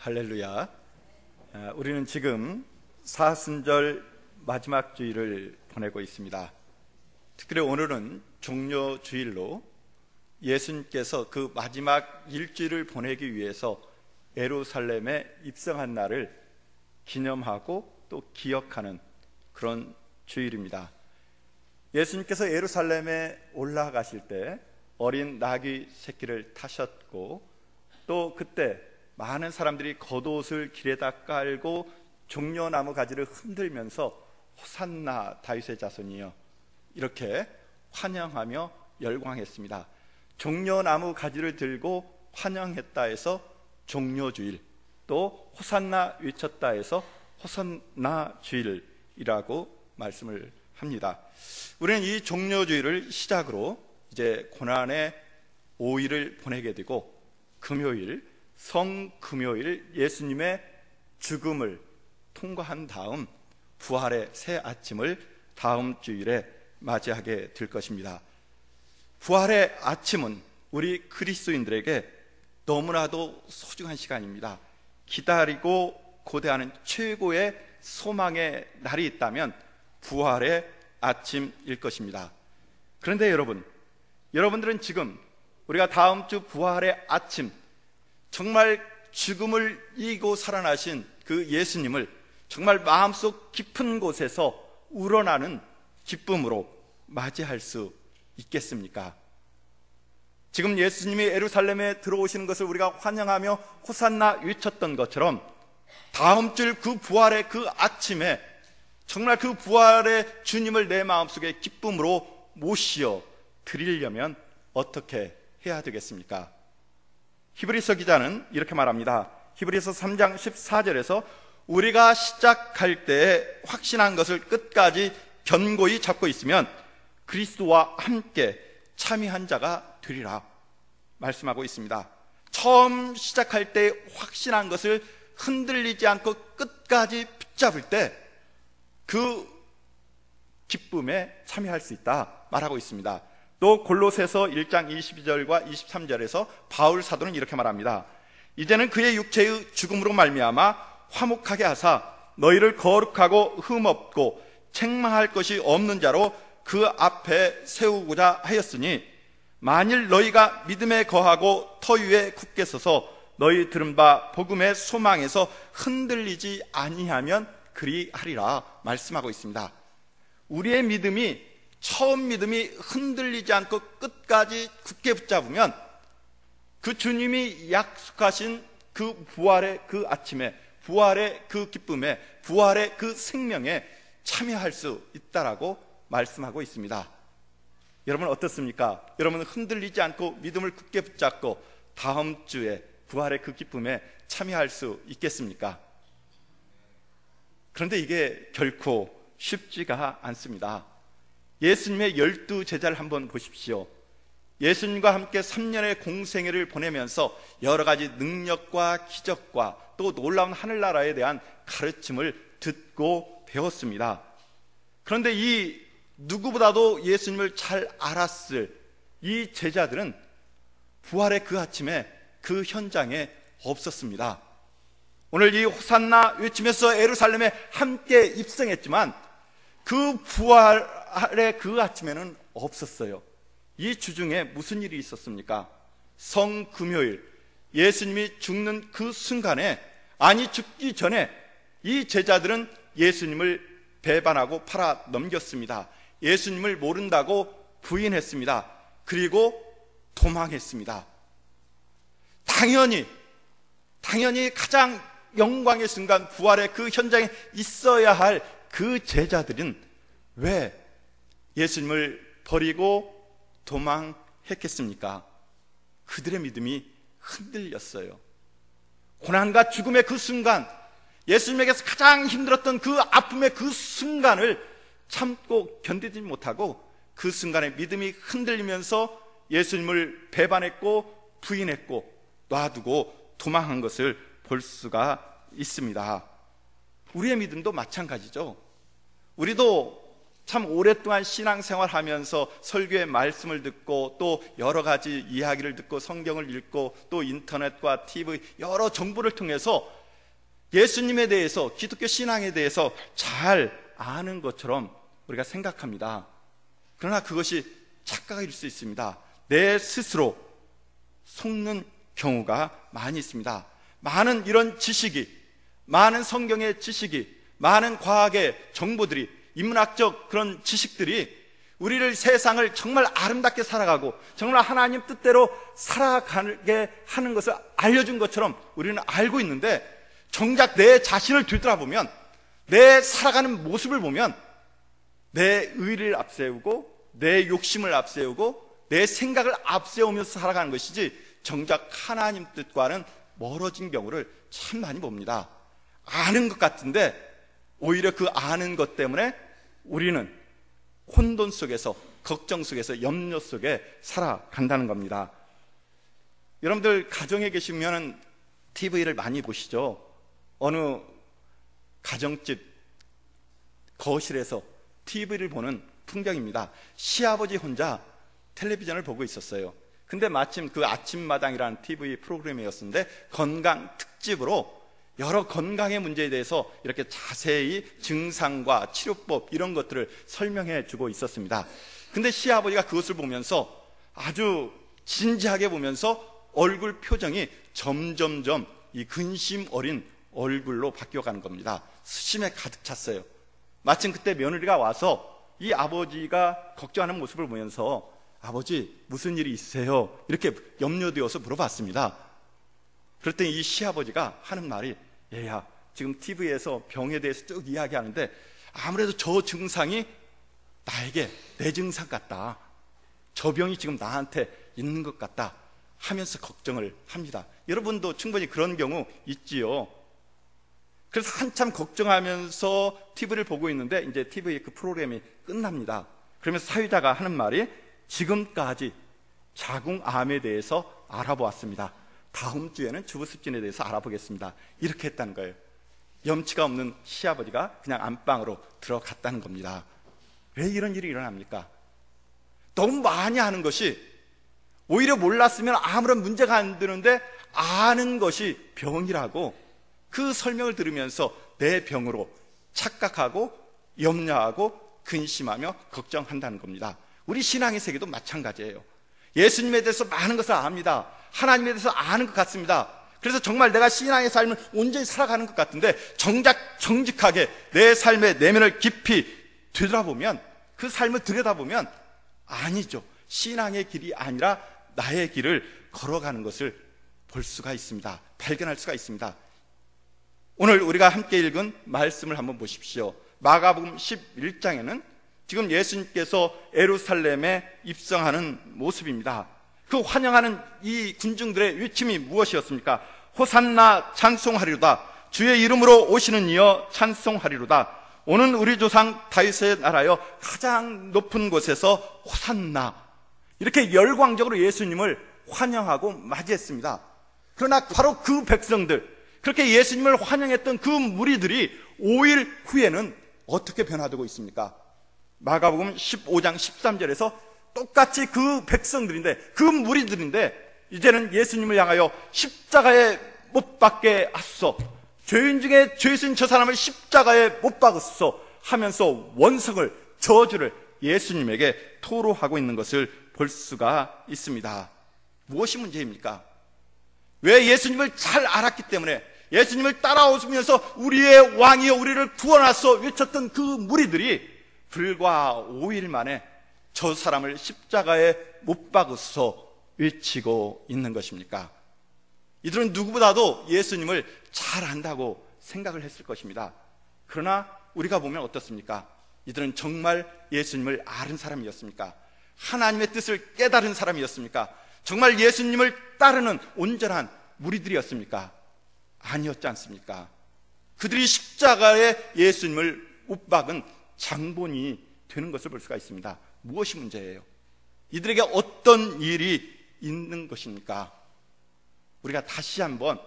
할렐루야. 우리는 지금 사순절 마지막 주일을 보내고 있습니다. 특별히 오늘은 종려 주일로 예수님께서 그 마지막 일주일을 보내기 위해서 예루살렘에 입성한 날을 기념하고 또 기억하는 그런 주일입니다. 예수님께서 예루살렘에 올라가실 때 어린 나귀 새끼를 타셨고, 또 그때 많은 사람들이 겉옷을 길에다 깔고 종려나무 가지를 흔들면서 호산나 다윗의 자손이여 이렇게 환영하며 열광했습니다. 종려나무 가지를 들고 환영했다 해서 종려주일, 또 호산나 외쳤다 해서 호산나 주일이라고 말씀을 합니다. 우리는 이 종려주일을 시작으로 이제 고난의 5일을 보내게 되고, 금요일 성금요일 예수님의 죽음을 통과한 다음 부활의 새 아침을 다음 주일에 맞이하게 될 것입니다. 부활의 아침은 우리 그리스도인들에게 너무나도 소중한 시간입니다. 기다리고 고대하는 최고의 소망의 날이 있다면 부활의 아침일 것입니다. 그런데 여러분들은 지금 우리가 다음 주 부활의 아침, 정말 죽음을 이기고 살아나신 그 예수님을 정말 마음속 깊은 곳에서 우러나는 기쁨으로 맞이할 수 있겠습니까? 지금 예수님이 예루살렘에 들어오시는 것을 우리가 환영하며 호산나 외쳤던 것처럼 다음 주 그 부활의 그 아침에 정말 그 부활의 주님을 내 마음속에 기쁨으로 모시어 드리려면 어떻게 해야 되겠습니까? 히브리서 기자는 이렇게 말합니다. 히브리서 3장 14절에서 우리가 시작할 때 확신한 것을 끝까지 견고히 잡고 있으면 그리스도와 함께 참여한 자가 되리라 말씀하고 있습니다. 처음 시작할 때 확신한 것을 흔들리지 않고 끝까지 붙잡을 때 그 기쁨에 참여할 수 있다 말하고 있습니다. 또 골로새서 1장 22절과 23절에서 바울 사도는 이렇게 말합니다. 이제는 그의 육체의 죽음으로 말미암아 화목하게 하사 너희를 거룩하고 흠없고 책망할 것이 없는 자로 그 앞에 세우고자 하였으니, 만일 너희가 믿음에 거하고 터 위에 굳게 서서 너희 들은 바 복음의 소망에서 흔들리지 아니하면 그리하리라 말씀하고 있습니다. 우리의 믿음이, 처음 믿음이 흔들리지 않고 끝까지 굳게 붙잡으면 그 주님이 약속하신 그 부활의 그 아침에, 부활의 그 기쁨에, 부활의 그 생명에 참여할 수 있다라고 말씀하고 있습니다. 여러분 어떻습니까? 여러분은 흔들리지 않고 믿음을 굳게 붙잡고 다음 주에 부활의 그 기쁨에 참여할 수 있겠습니까? 그런데 이게 결코 쉽지가 않습니다. 예수님의 12 제자를 한번 보십시오. 예수님과 함께 3년의 공생애를 보내면서 여러 가지 능력과 기적과 또 놀라운 하늘나라에 대한 가르침을 듣고 배웠습니다. 그런데 이 누구보다도 예수님을 잘 알았을 이 제자들은 부활의 그 아침에 그 현장에 없었습니다. 오늘 이 호산나 외치면서 예루살렘에 함께 입성했지만 그 부활의 그 아침에는 없었어요. 이 주중에 무슨 일이 있었습니까? 성금요일 예수님이 죽는 그 순간에, 아니 죽기 전에 이 제자들은 예수님을 배반하고 팔아 넘겼습니다. 예수님을 모른다고 부인했습니다. 그리고 도망했습니다. 당연히 가장 영광의 순간, 부활의 그 현장에 있어야 할 그 제자들은 왜 예수님을 버리고 도망했겠습니까? 그들의 믿음이 흔들렸어요. 고난과 죽음의 그 순간, 예수님에게서 가장 힘들었던 그 아픔의 그 순간을 참고 견디지 못하고 그 순간에 믿음이 흔들리면서 예수님을 배반했고 부인했고 놔두고 도망한 것을 볼 수가 있습니다. 우리의 믿음도 마찬가지죠. 우리도 참 오랫동안 신앙생활 하면서 설교의 말씀을 듣고 또 여러 가지 이야기를 듣고 성경을 읽고 또 인터넷과 TV 여러 정보를 통해서 예수님에 대해서, 기독교 신앙에 대해서 잘 아는 것처럼 우리가 생각합니다. 그러나 그것이 착각일 수 있습니다. 내 스스로 속는 경우가 많이 있습니다. 많은 이런 지식이, 많은 성경의 지식이, 많은 과학의 정보들이, 인문학적 그런 지식들이 우리를, 세상을 정말 아름답게 살아가고 정말 하나님 뜻대로 살아가게 하는 것을 알려준 것처럼 우리는 알고 있는데, 정작 내 자신을 뒤돌아보면, 내 살아가는 모습을 보면 내 의리를 앞세우고 내 욕심을 앞세우고 내 생각을 앞세우면서 살아가는 것이지 정작 하나님 뜻과는 멀어진 경우를 참 많이 봅니다. 아는 것 같은데 오히려 그 아는 것 때문에 우리는 혼돈 속에서, 걱정 속에서, 염려 속에 살아간다는 겁니다. 여러분들 가정에 계시면 TV를 많이 보시죠. 어느 가정집 거실에서 TV를 보는 풍경입니다. 시아버지 혼자 텔레비전을 보고 있었어요. 근데 마침 그 아침마당이라는 TV 프로그램이었는데 건강 특집으로 여러 건강의 문제에 대해서 이렇게 자세히 증상과 치료법 이런 것들을 설명해 주고 있었습니다. 근데 시아버지가 그것을 보면서 아주 진지하게 보면서 얼굴 표정이 점점점 이 근심 어린 얼굴로 바뀌어가는 겁니다. 수심에 가득 찼어요. 마침 그때 며느리가 와서 이 아버지가 걱정하는 모습을 보면서 아버지 무슨 일이 있으세요? 이렇게 염려되어서 물어봤습니다. 그랬더니 이 시아버지가 하는 말이, 얘야 지금 TV에서 병에 대해서 쭉 이야기하는데 아무래도 저 증상이 나에게 내 증상 같다, 저 병이 지금 나한테 있는 것 같다 하면서 걱정을 합니다. 여러분도 충분히 그런 경우 있지요. 그래서 한참 걱정하면서 TV를 보고 있는데 이제 TV의 그 프로그램이 끝납니다. 그러면서 사회자가 하는 말이, 지금까지 자궁암에 대해서 알아보았습니다. 다음 주에는 주부습진에 대해서 알아보겠습니다. 이렇게 했다는 거예요. 염치가 없는 시아버지가 그냥 안방으로 들어갔다는 겁니다. 왜 이런 일이 일어납니까? 너무 많이 아는 것이, 오히려 몰랐으면 아무런 문제가 안 드는데 아는 것이 병이라고 그 설명을 들으면서 내 병으로 착각하고 염려하고 근심하며 걱정한다는 겁니다. 우리 신앙의 세계도 마찬가지예요. 예수님에 대해서 많은 것을 압니다. 하나님에 대해서 아는 것 같습니다. 그래서 정말 내가 신앙의 삶을 온전히 살아가는 것 같은데 정작 정직하게 내 삶의 내면을 깊이 되돌아보면, 그 삶을 들여다보면 아니죠. 신앙의 길이 아니라 나의 길을 걸어가는 것을 볼 수가 있습니다. 발견할 수가 있습니다. 오늘 우리가 함께 읽은 말씀을 한번 보십시오. 마가복음 11장에는 지금 예수님께서 예루살렘에 입성하는 모습입니다. 그 환영하는 이 군중들의 외침이 무엇이었습니까? 호산나 찬송하리로다. 주의 이름으로 오시는 이여 찬송하리로다. 오는 우리 조상 다윗의 나라여 가장 높은 곳에서 호산나. 이렇게 열광적으로 예수님을 환영하고 맞이했습니다. 그러나 바로 그 백성들, 그렇게 예수님을 환영했던 그 무리들이 5일 후에는 어떻게 변화되고 있습니까? 마가복음 15장 13절에서 똑같이 그 백성들인데, 그 무리들인데 이제는 예수님을 향하여 십자가에 못 박게 하소서, 죄인 중에 죄인 저 사람을 십자가에 못 박으소서 하면서 원성을, 저주를 예수님에게 토로하고 있는 것을 볼 수가 있습니다. 무엇이 문제입니까? 왜? 예수님을 잘 알았기 때문에, 예수님을 따라오시면서 우리의 왕이여 우리를 구원하소 외쳤던 그 무리들이 불과 5일 만에 저 사람을 십자가에 못 박으소 외치고 있는 것입니까? 이들은 누구보다도 예수님을 잘 안다고 생각을 했을 것입니다. 그러나 우리가 보면 어떻습니까? 이들은 정말 예수님을 아는 사람이었습니까? 하나님의 뜻을 깨달은 사람이었습니까? 정말 예수님을 따르는 온전한 무리들이었습니까? 아니었지 않습니까? 그들이 십자가에 예수님을 못 박은 장본이 되는 것을 볼 수가 있습니다. 무엇이 문제예요? 이들에게 어떤 일이 있는 것입니까? 우리가 다시 한번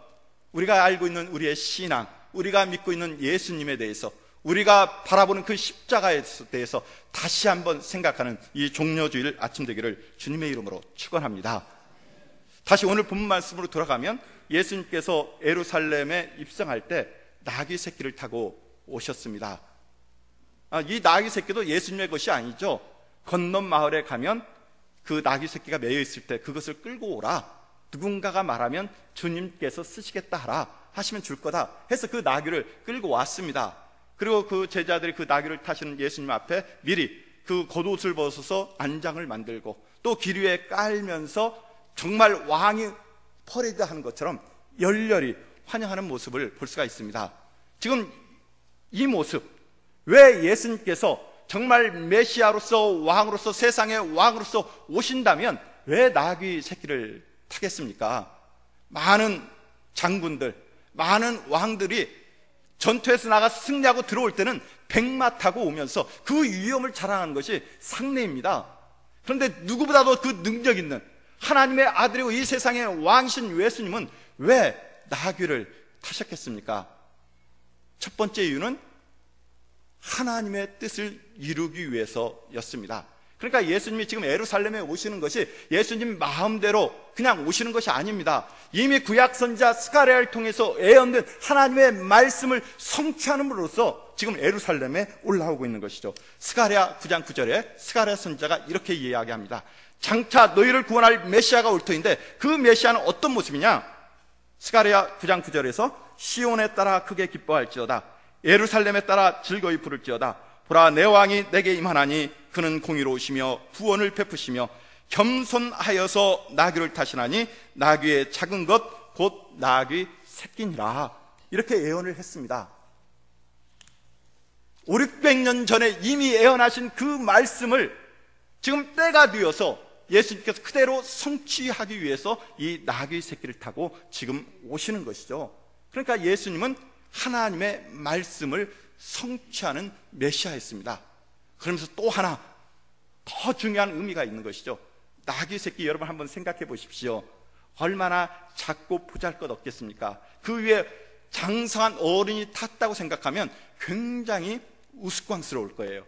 우리가 알고 있는 우리의 신앙, 우리가 믿고 있는 예수님에 대해서, 우리가 바라보는 그 십자가에 대해서 다시 한번 생각하는 이 종려주일 아침 되기를 주님의 이름으로 축원합니다. 다시 오늘 본문 말씀으로 돌아가면 예수님께서 예루살렘에 입성할 때 나귀 새끼를 타고 오셨습니다. 이 나귀 새끼도 예수님의 것이 아니죠. 건넌 마을에 가면 그 나귀 새끼가 매여 있을 때 그것을 끌고 오라. 누군가가 말하면 주님께서 쓰시겠다 하라 하시면 줄 거다 해서 그 나귀를 끌고 왔습니다. 그리고 그 제자들이 그 나귀를 타시는 예수님 앞에 미리 그 겉옷을 벗어서 안장을 만들고 또 길 위에 깔면서 정말 왕이 퍼레이드 하는 것처럼 열렬히 환영하는 모습을 볼 수가 있습니다. 지금 이 모습, 왜 예수님께서 정말 메시아로서 왕으로서 세상의 왕으로서 오신다면 왜 나귀 새끼를 타겠습니까? 많은 장군들, 많은 왕들이 전투에서 나가 승리하고 들어올 때는 백마 타고 오면서 그 위엄을 자랑하는 것이 상례입니다. 그런데 누구보다도 그 능력 있는 하나님의 아들이고 이 세상의 왕이신 예수님은 왜 나귀를 타셨겠습니까? 첫 번째 이유는 하나님의 뜻을 이루기 위해서였습니다. 그러니까 예수님이 지금 예루살렘에 오시는 것이 예수님 마음대로 그냥 오시는 것이 아닙니다. 이미 구약 선지자 스가랴를 통해서 예언된 하나님의 말씀을 성취함으로써 지금 예루살렘에 올라오고 있는 것이죠. 스가랴 9장 9절에 스가랴 선지자가 이렇게 이야기합니다. 장차 너희를 구원할 메시아가 올 터인데 그 메시아는 어떤 모습이냐? 스가랴 9장 9절에서 시온에 따라 크게 기뻐할지어다. 예루살렘에 따라 즐거이 부를지어다. 보라, 내 왕이 내게 임하나니 그는 공의로우시며 구원을 베푸시며 겸손하여서 나귀를 타시나니 나귀의 작은 것 곧 나귀 새끼니라. 이렇게 예언을 했습니다. 500~600년 전에 이미 예언하신 그 말씀을 지금 때가 되어서 예수님께서 그대로 성취하기 위해서 이 나귀 새끼를 타고 지금 오시는 것이죠. 그러니까 예수님은 하나님의 말씀을 성취하는 메시아였습니다. 그러면서 또 하나 더 중요한 의미가 있는 것이죠. 나귀 새끼 여러분 한번 생각해 보십시오. 얼마나 작고 보잘것없겠습니까? 그 위에 장성한 어른이 탔다고 생각하면 굉장히 우스꽝스러울 거예요.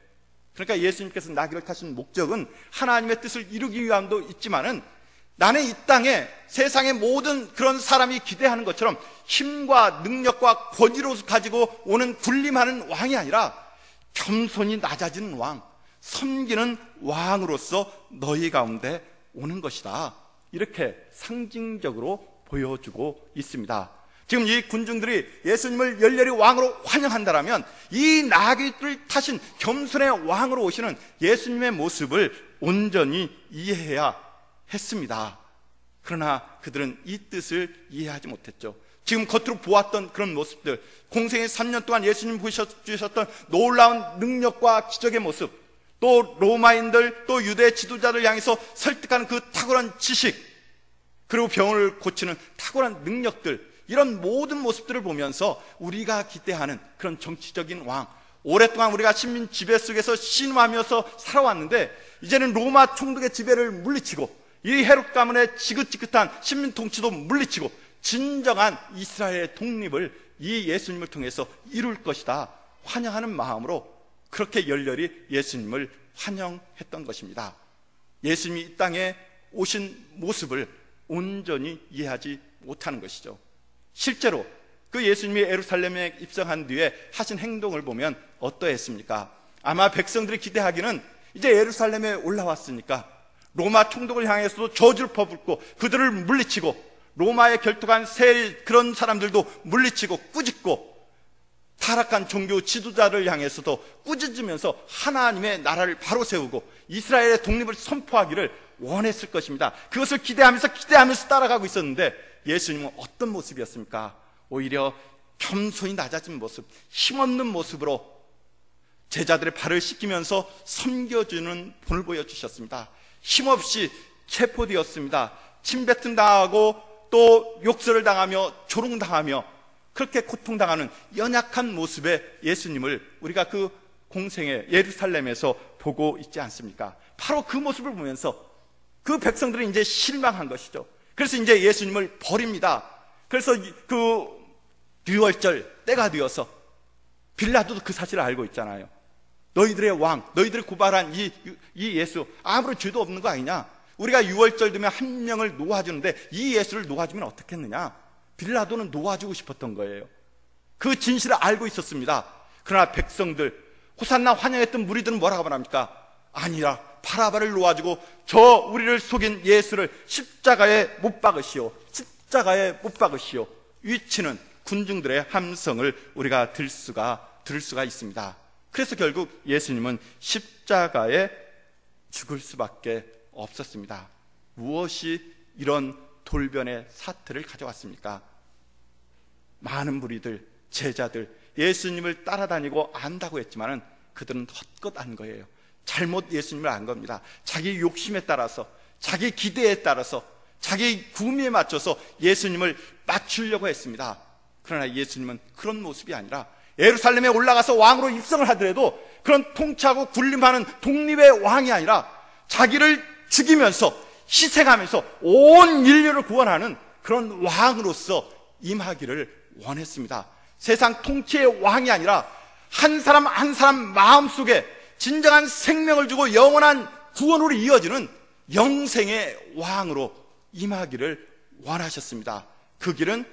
그러니까 예수님께서 나귀를 타신 목적은 하나님의 뜻을 이루기 위함도 있지만은 나는 이 땅에 세상의 모든 그런 사람이 기대하는 것처럼 힘과 능력과 권위로 가지고 오는 군림하는 왕이 아니라 겸손히 낮아지는 왕, 섬기는 왕으로서 너희 가운데 오는 것이다. 이렇게 상징적으로 보여주고 있습니다. 지금 이 군중들이 예수님을 열렬히 왕으로 환영한다면 이 나귀를 타신 겸손의 왕으로 오시는 예수님의 모습을 온전히 이해해야 했습니다. 그러나 그들은 이 뜻을 이해하지 못했죠. 지금 겉으로 보았던 그런 모습들, 공생의 3년 동안 예수님 보여주셨던 놀라운 능력과 기적의 모습, 또 로마인들, 또 유대 지도자들 향해서 설득하는 그 탁월한 지식, 그리고 병을 고치는 탁월한 능력들, 이런 모든 모습들을 보면서 우리가 기대하는 그런 정치적인 왕, 오랫동안 우리가 식민 지배 속에서 신음하면서 살아왔는데 이제는 로마 총독의 지배를 물리치고 이 헤롯 가문의 지긋지긋한 식민 통치도 물리치고 진정한 이스라엘의 독립을 이 예수님을 통해서 이룰 것이다 환영하는 마음으로 그렇게 열렬히 예수님을 환영했던 것입니다. 예수님이 이 땅에 오신 모습을 온전히 이해하지 못하는 것이죠. 실제로 그 예수님이 예루살렘에 입성한 뒤에 하신 행동을 보면 어떠했습니까? 아마 백성들이 기대하기는 이제 예루살렘에 올라왔으니까 로마 총독을 향해서도 저주를 퍼붓고 그들을 물리치고 로마에 결속한 그런 사람들도 물리치고 꾸짖고 타락한 종교 지도자를 향해서도 꾸짖으면서 하나님의 나라를 바로 세우고 이스라엘의 독립을 선포하기를 원했을 것입니다. 그것을 기대하면서 따라가고 있었는데 예수님은 어떤 모습이었습니까? 오히려 겸손히 낮아진 모습, 힘없는 모습으로 제자들의 발을 씻기면서 섬겨주는 본을 보여주셨습니다. 힘없이 체포되었습니다. 침뱉음 당하고 또 욕설을 당하며 조롱당하며 그렇게 고통당하는 연약한 모습의 예수님을 우리가 그 공생의 예루살렘에서 보고 있지 않습니까? 바로 그 모습을 보면서 그 백성들은 이제 실망한 것이죠. 그래서 이제 예수님을 버립니다. 그래서 그 유월절 때가 되어서 빌라도도 그 사실을 알고 있잖아요. 너희들의 왕, 너희들이 고발한 이 예수 아무런 죄도 없는 거 아니냐? 우리가 유월절 되면 한 명을 놓아주는데 이 예수를 놓아주면 어떻겠느냐? 빌라도는 놓아주고 싶었던 거예요. 그 진실을 알고 있었습니다. 그러나 백성들, 호산나 환영했던 무리들은 뭐라고 말합니까? 아니라 바라바를 놓아주고 저 우리를 속인 예수를 십자가에 못 박으시오. 십자가에 못 박으시오. 위치는 군중들의 함성을 우리가 들을 수가 있습니다. 그래서 결국 예수님은 십자가에 죽을 수밖에 없었습니다. 무엇이 이런 돌변의 사태를 가져왔습니까? 많은 무리들, 제자들, 예수님을 따라다니고 안다고 했지만은 그들은 헛것 안 거예요. 잘못 예수님을 안 겁니다. 자기 욕심에 따라서, 자기 기대에 따라서, 자기 구미에 맞춰서 예수님을 맞추려고 했습니다. 그러나 예수님은 그런 모습이 아니라 예루살렘에 올라가서 왕으로 입성을 하더라도 그런 통치하고 군림하는 독립의 왕이 아니라 자기를 죽이면서 희생하면서 온 인류를 구원하는 그런 왕으로서 임하기를 원했습니다. 세상 통치의 왕이 아니라 한 사람 한 사람 마음속에 진정한 생명을 주고 영원한 구원으로 이어지는 영생의 왕으로 임하기를 원하셨습니다. 그 길은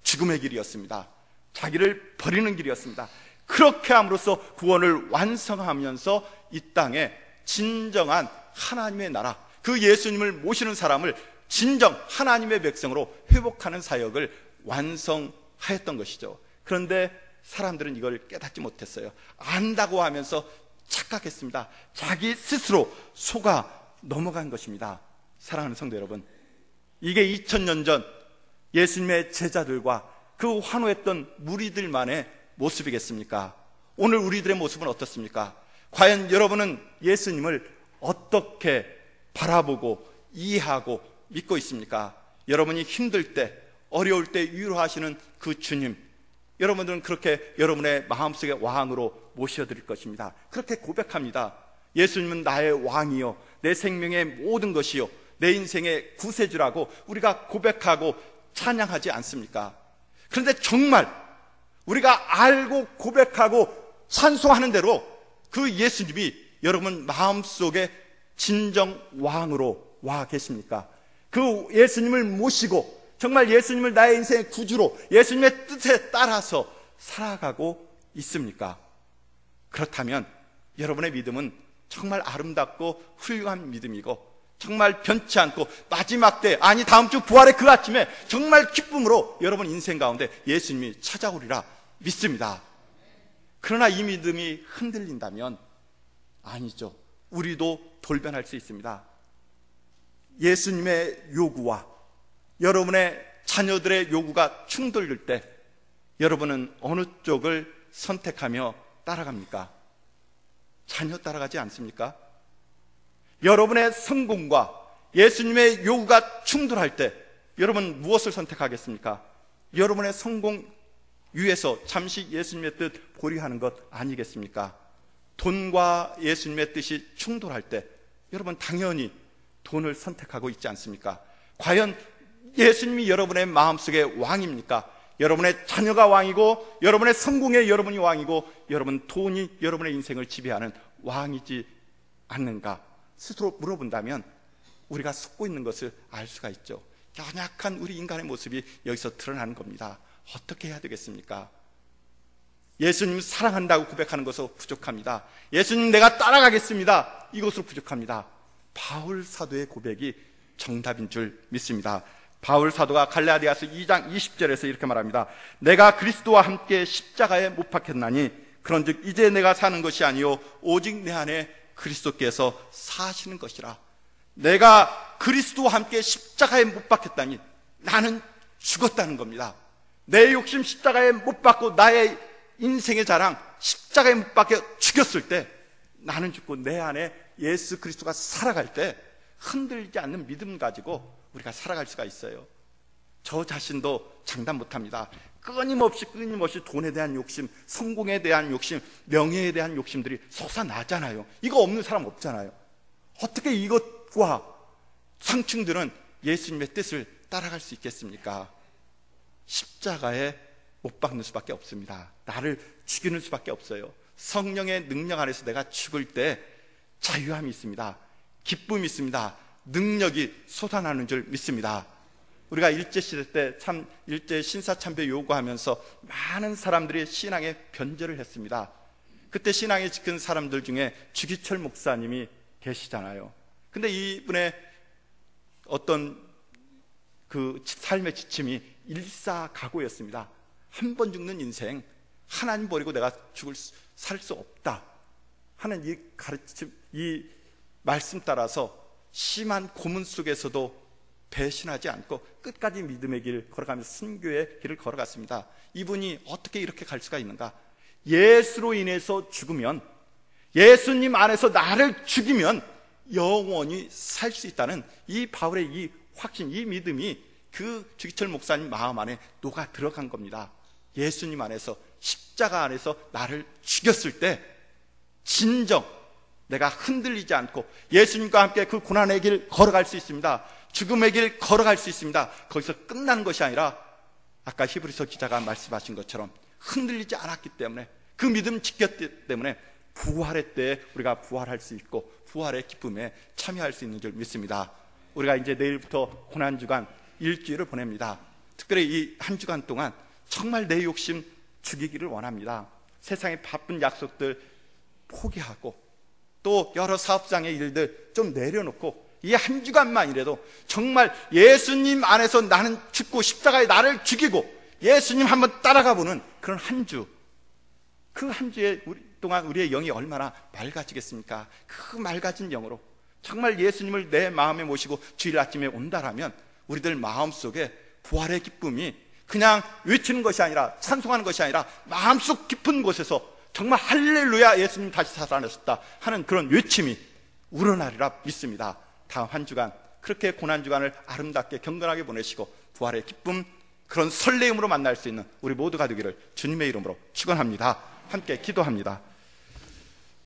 죽음의 길이었습니다. 자기를 버리는 길이었습니다. 그렇게 함으로써 구원을 완성하면서 이 땅에 진정한 하나님의 나라, 그 예수님을 모시는 사람을 진정 하나님의 백성으로 회복하는 사역을 완성하였던 것이죠. 그런데 사람들은 이걸 깨닫지 못했어요. 안다고 하면서 착각했습니다. 자기 스스로 속아 넘어간 것입니다. 사랑하는 성도 여러분, 이게 2000년 전 예수님의 제자들과 그 환호했던 무리들만의 모습이겠습니까? 오늘 우리들의 모습은 어떻습니까? 과연 여러분은 예수님을 어떻게 바라보고 이해하고 믿고 있습니까? 여러분이 힘들 때, 어려울 때 위로하시는 그 주님, 여러분들은 그렇게 여러분의 마음속의 왕으로 모셔드릴 것입니다. 그렇게 고백합니다. 예수님은 나의 왕이요, 내 생명의 모든 것이요, 내 인생의 구세주라고 우리가 고백하고 찬양하지 않습니까? 그런데 정말 우리가 알고 고백하고 찬송하는 대로 그 예수님이 여러분 마음속에 진정 왕으로 와 계십니까? 그 예수님을 모시고 정말 예수님을 나의 인생의 구주로 예수님의 뜻에 따라서 살아가고 있습니까? 그렇다면 여러분의 믿음은 정말 아름답고 훌륭한 믿음이고 정말 변치 않고 마지막 때, 아니 다음 주 부활의 그 아침에 정말 기쁨으로 여러분 인생 가운데 예수님이 찾아오리라 믿습니다. 그러나 이 믿음이 흔들린다면 아니죠. 우리도 돌변할 수 있습니다. 예수님의 요구와 여러분의 자녀들의 요구가 충돌될 때 여러분은 어느 쪽을 선택하며 따라갑니까? 자녀 따라가지 않습니까? 여러분의 성공과 예수님의 요구가 충돌할 때 여러분 무엇을 선택하겠습니까? 여러분의 성공 위해서 잠시 예수님의 뜻 고려하는 것 아니겠습니까? 돈과 예수님의 뜻이 충돌할 때 여러분 당연히 돈을 선택하고 있지 않습니까? 과연 예수님이 여러분의 마음속의 왕입니까? 여러분의 자녀가 왕이고 여러분의 성공에 여러분이 왕이고 여러분 돈이 여러분의 인생을 지배하는 왕이지 않는가? 스스로 물어본다면 우리가 속고 있는 것을 알 수가 있죠. 연약한 우리 인간의 모습이 여기서 드러나는 겁니다. 어떻게 해야 되겠습니까? 예수님 사랑한다고 고백하는 것으로 부족합니다. 예수님 내가 따라가겠습니다, 이것으로 부족합니다. 바울 사도의 고백이 정답인 줄 믿습니다. 바울 사도가 갈라디아서 2장 20절에서 이렇게 말합니다. 내가 그리스도와 함께 십자가에 못 박혔나니 그런즉 이제 내가 사는 것이 아니요 오직 내 안에 그리스도께서 사시는 것이라. 내가 그리스도와 함께 십자가에 못 박혔다니 나는 죽었다는 겁니다. 내 욕심 십자가에 못 박고 나의 인생의 자랑 십자가에 못 박혀 죽였을 때 나는 죽고 내 안에 예수 그리스도가 살아갈 때 흔들리지 않는 믿음 가지고 우리가 살아갈 수가 있어요. 저 자신도 장담 못합니다. 끊임없이 돈에 대한 욕심, 성공에 대한 욕심, 명예에 대한 욕심들이 솟아나잖아요. 이거 없는 사람 없잖아요. 어떻게 이것과 상충들은 예수님의 뜻을 따라갈 수 있겠습니까? 십자가에 못 박는 수밖에 없습니다. 나를 죽이는 수밖에 없어요. 성령의 능력 안에서 내가 죽을 때 자유함이 있습니다. 기쁨이 있습니다. 능력이 솟아나는 줄 믿습니다. 우리가 일제시대 때 참 일제 신사참배 요구하면서 많은 사람들이 신앙에 변절을 했습니다. 그때 신앙에 지킨 사람들 중에 주기철 목사님이 계시잖아요. 근데 이분의 어떤 그 삶의 지침이 일사각오였습니다. 한 번 죽는 인생, 하나님 버리고 내가 살 수 없다 하는 이 가르침, 이 말씀 따라서 심한 고문 속에서도 배신하지 않고 끝까지 믿음의 길 걸어가면서 순교의 길을 걸어갔습니다. 이분이 어떻게 이렇게 갈 수가 있는가? 예수로 인해서 죽으면, 예수님 안에서 나를 죽이면 영원히 살 수 있다는 이 바울의 이 확신, 이 믿음이 그 주기철 목사님 마음 안에 녹아 들어간 겁니다. 예수님 안에서, 십자가 안에서 나를 죽였을 때 진정 내가 흔들리지 않고 예수님과 함께 그 고난의 길 걸어갈 수 있습니다. 죽음의 길 걸어갈 수 있습니다. 거기서 끝난 것이 아니라 아까 히브리서 기자가 말씀하신 것처럼 흔들리지 않았기 때문에, 그 믿음 지켰기 때문에 부활의 때에 우리가 부활할 수 있고 부활의 기쁨에 참여할 수 있는 줄 믿습니다. 우리가 이제 내일부터 고난주간 일주일을 보냅니다. 특별히 이 한 주간 동안 정말 내 욕심 죽이기를 원합니다. 세상의 바쁜 약속들 포기하고 또 여러 사업장의 일들 좀 내려놓고 이 한 주간만이라도 정말 예수님 안에서 나는 죽고 십자가에 나를 죽이고 예수님 한번 따라가 보는 그런 한 주, 그 한 주에 동안 우리의 영이 얼마나 맑아지겠습니까? 그 맑아진 영으로 정말 예수님을 내 마음에 모시고 주일 아침에 온다라면 우리들 마음속에 부활의 기쁨이 그냥 외치는 것이 아니라, 찬송하는 것이 아니라 마음속 깊은 곳에서 정말 할렐루야 예수님 다시 살아나셨다 하는 그런 외침이 우러나리라 믿습니다. 다음 한 주간 그렇게 고난주간을 아름답게 경건하게 보내시고 부활의 기쁨, 그런 설레임으로 만날 수 있는 우리 모두가 되기를 주님의 이름으로 축원합니다. 함께 기도합니다.